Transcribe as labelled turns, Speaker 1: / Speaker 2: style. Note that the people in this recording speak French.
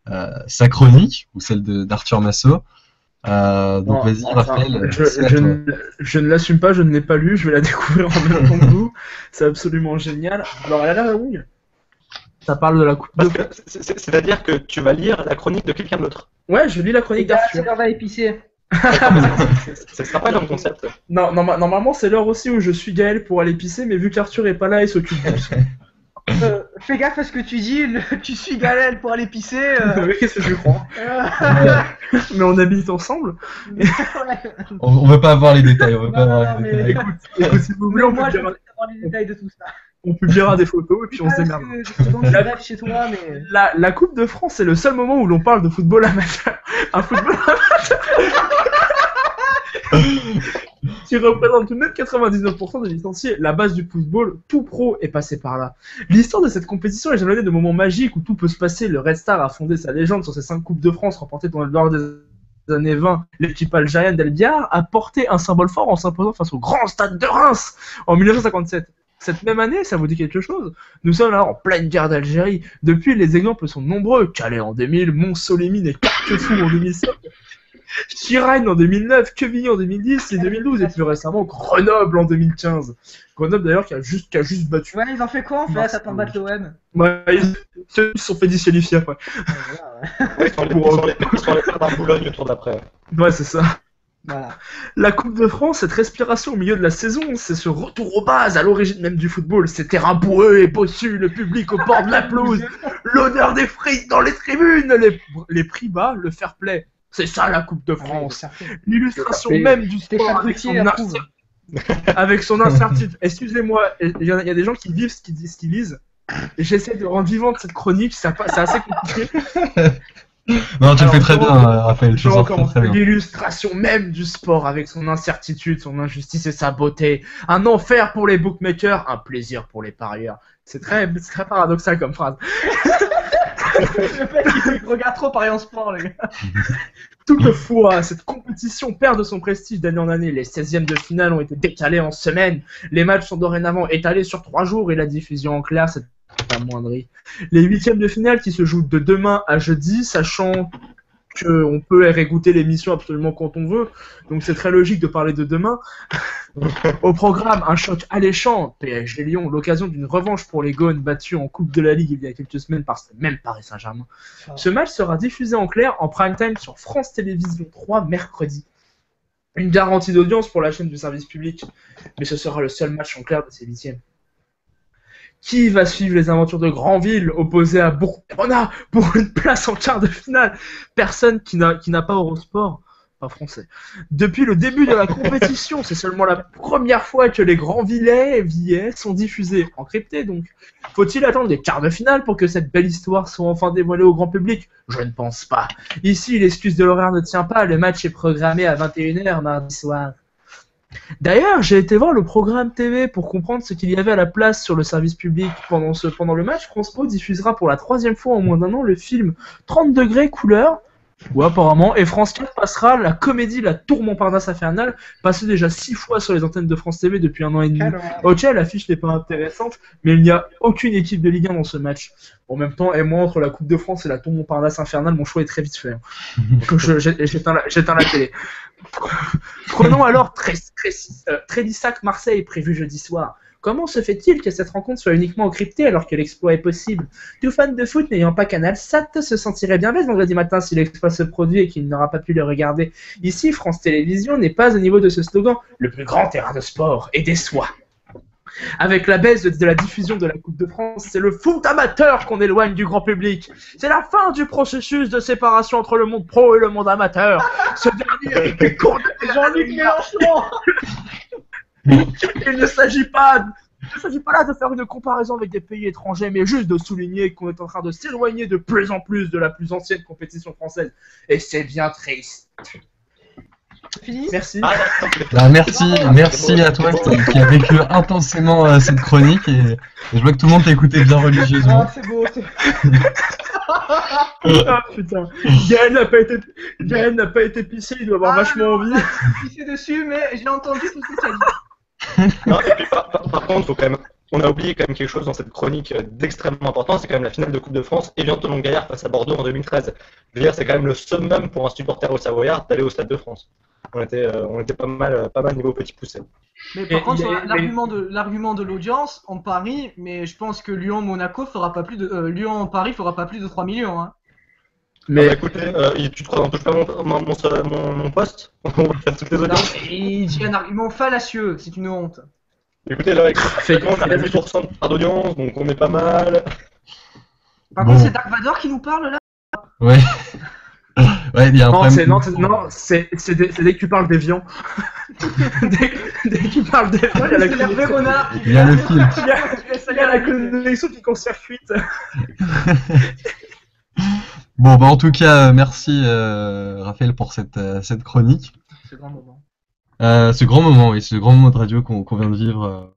Speaker 1: sa chronique ou celle d'Arthur Massot. Donc vas-y, Raphaël.
Speaker 2: Je ne l'assume pas, je ne l'ai pas lu, je vais la découvrir en même temps que vous. C'est absolument génial. Alors, elle a l'air longue. Ça parle de la coupe de...
Speaker 3: C'est-à-dire que tu vas lire la chronique de quelqu'un d'autre.
Speaker 2: Ouais, je lis la chronique d'Arthur.
Speaker 4: C'est l'heure d'aller pisser.
Speaker 3: Ça sera pas dans le concept.
Speaker 2: Non, normalement, c'est l'heure aussi où je suis Gaël pour aller pisser, mais vu qu'Arthur est pas là, il s'occupe de ça.
Speaker 4: Fais gaffe à ce que tu dis, tu suis Gaël pour aller pisser.
Speaker 2: Oui, qu'est-ce que je crois. Mais on habite ensemble.
Speaker 1: On veut pas avoir les détails. On veut pas avoir les détails.
Speaker 2: Écoute, s'il vous plaît, on
Speaker 4: moi,
Speaker 2: peut
Speaker 4: je
Speaker 2: dire...
Speaker 4: veux savoir les détails de tout ça.
Speaker 2: On publiera des photos et puis on se démerde.
Speaker 4: Chez toi, mais...
Speaker 2: La Coupe de France, c'est le seul moment où l'on parle de football amateur. Un football amateur qui représente tout de même 99% des licenciés. La base du football, tout pro est passé par là. L'histoire de cette compétition est jalonnée de moments magiques où tout peut se passer. Le Red Star a fondé sa légende sur ces 5 Coupes de France remportées lors des années 20. L'équipe algérienne d'El Biar a porté un symbole fort en s'imposant face au grand stade de Reims en 1957. Cette même année, ça vous dit quelque chose? Nous sommes là en pleine guerre d'Algérie. Depuis, les exemples sont nombreux. Calais en 2000, Mont-Solémine et Carquefou en 2005, Chiragne en 2009, Quevilly en 2010 et 2012, et plus récemment Grenoble en 2015. Grenoble d'ailleurs qui a juste battu.
Speaker 4: Ouais, ils ont fait quoi en fait à part battre l'OM?
Speaker 2: Ouais, ils se sont fait disqualifier après.
Speaker 3: Ouais, ils sont allés faire un Boulogne le tour d'après.
Speaker 2: Ouais, c'est ça.
Speaker 4: Voilà.
Speaker 2: La Coupe de France, cette respiration au milieu de la saison, c'est ce retour aux bases, à l'origine même du football, ces terrains boueux et bossus, le public au bord de la pelouse, l'odeur des frites dans les tribunes, les prix bas, le fair play. C'est ça la Coupe de France. L'illustration même du sport avec son incertitude. Excusez-moi, il y a des gens qui vivent ce qu'ils lisent, et j'essaie de rendre vivante cette chronique, c'est assez compliqué.
Speaker 1: Non, tu le fais très bien, Raphaël. Je sens très bien.
Speaker 2: L'illustration même du sport avec son incertitude, son injustice et sa beauté. Un enfer pour les bookmakers, un plaisir pour les parieurs. C'est très paradoxal comme phrase.
Speaker 4: Le fait qu'il regarde trop parier en sport, les gars.
Speaker 2: Toutefois, cette compétition perd de son prestige d'année en année. Les 16e de finale ont été décalés en semaine. Les matchs sont dorénavant étalés sur 3 jours et la diffusion en clair s'est amoindrie. Les 8e de finale qui se jouent de demain à jeudi, sachant qu'on peut réécouter l'émission absolument quand on veut, donc c'est très logique de parler de demain. Au programme, un choc alléchant, PSG Lyon, l'occasion d'une revanche pour les Gones battus en Coupe de la Ligue il y a quelques semaines par ce même Paris Saint-Germain. Ce match sera diffusé en clair en prime time sur France Télévisions 3 mercredi. Une garantie d'audience pour la chaîne du service public, mais ce sera le seul match en clair de ces 8e. Qui va suivre les aventures de Granville opposé à Bourg-Perona pour une place en quart de finale? Personne qui n'a pas Eurosport, pas français. Depuis le début de la compétition, c'est seulement la première fois que les Granvillais sont diffusés, encryptés donc. Faut-il attendre les quarts de finale pour que cette belle histoire soit enfin dévoilée au grand public? Je ne pense pas. Ici, l'excuse de l'horaire ne tient pas, le match est programmé à 21h mardi soir. D'ailleurs, j'ai été voir le programme TV pour comprendre ce qu'il y avait à la place sur le service public pendant le match. France Pro diffusera pour la 3e fois en moins d'un an le film 30 degrés couleur, ou apparemment, et France 4 passera la comédie La Tour Montparnasse infernale, passée déjà 6 fois sur les antennes de France TV depuis 1 an et demi. Ok, l'affiche n'est pas intéressante, mais il n'y a aucune équipe de Ligue 1 dans ce match. En même temps, et moi, entre la Coupe de France et la Tour Montparnasse infernale, mon choix est très vite fait. Donc j'éteins la télé. Prenons alors Trélissac-Marseille, prévu jeudi soir. Comment se fait-il que cette rencontre soit uniquement encryptée alors que l'exploit est possible? Tout fan de foot n'ayant pas Canal Sat se sentirait bien bête vendredi matin si l'exploit se produit et qu'il n'aura pas pu le regarder. Ici, France Télévisions n'est pas au niveau de ce slogan « Le plus grand terrain de sport et déçoit ». Avec la baisse de la diffusion de la Coupe de France, c'est le foot amateur qu'on éloigne du grand public. C'est la fin du processus de séparation entre le monde pro et le monde amateur. Ce dernier est condamné.
Speaker 4: Jean-Luc Mélenchon.
Speaker 2: Il ne s'agit pas là de faire une comparaison avec des pays étrangers, mais juste de souligner qu'on est en train de s'éloigner de plus en plus de la plus ancienne compétition française. Et c'est bien triste.
Speaker 4: Fini.
Speaker 2: Merci.
Speaker 1: Merci à toi qui a vécu intensément cette chronique et je vois que tout le monde t'a écouté bien religieusement.
Speaker 4: Ah, c'est beau.
Speaker 2: Ah putain, Gaël n'a pas été pissé, il doit avoir vachement envie.
Speaker 4: J'ai pissé dessus, mais j'ai entendu tout ce que tu as dit.
Speaker 3: Non, et puis, par contre, on a oublié quand même quelque chose dans cette chronique d'extrêmement important, c'est quand même la finale de Coupe de France, Évian-Thonon-Gaillard face à Bordeaux en 2013. Je veux dire, c'est quand même le summum pour un supporter au Savoyard d'aller au Stade de France. On était pas mal niveau petit poussé.
Speaker 4: Mais par
Speaker 2: Et
Speaker 4: contre,
Speaker 2: il y a-
Speaker 4: sur l'argument de l'audience, on parie, mais je pense que Lyon-Monaco fera pas plus de Lyon-Paris fera pas plus de 3 millions. Hein.
Speaker 3: Mais
Speaker 2: Mais
Speaker 3: écoutez, tu te crois dans touche pas mon poste? On va faire toutes les
Speaker 4: Non,
Speaker 3: audiences.
Speaker 4: il dit un argument fallacieux, c'est une honte.
Speaker 3: Écoutez, là, actuellement, on a 8% de part d'audience, donc on est pas mal.
Speaker 4: Par
Speaker 1: Bon.
Speaker 4: contre, c'est Dark Vador qui nous parle là.
Speaker 1: Ouais. Ouais, il y a un
Speaker 2: non,
Speaker 1: problème.
Speaker 2: c'est dès que tu parles d'Evian. dès que tu parles d'Evian, il y a la
Speaker 4: C'est l'Hervé
Speaker 2: connexion.
Speaker 4: Renard qui
Speaker 1: Il y a le fil.
Speaker 2: Il y a la connexion qui court-circuite.
Speaker 1: Bon, bah en tout cas, merci Raphaël pour cette chronique.
Speaker 4: Ce grand moment.
Speaker 1: Ce grand moment, oui, ce grand moment de radio qu'on vient de vivre.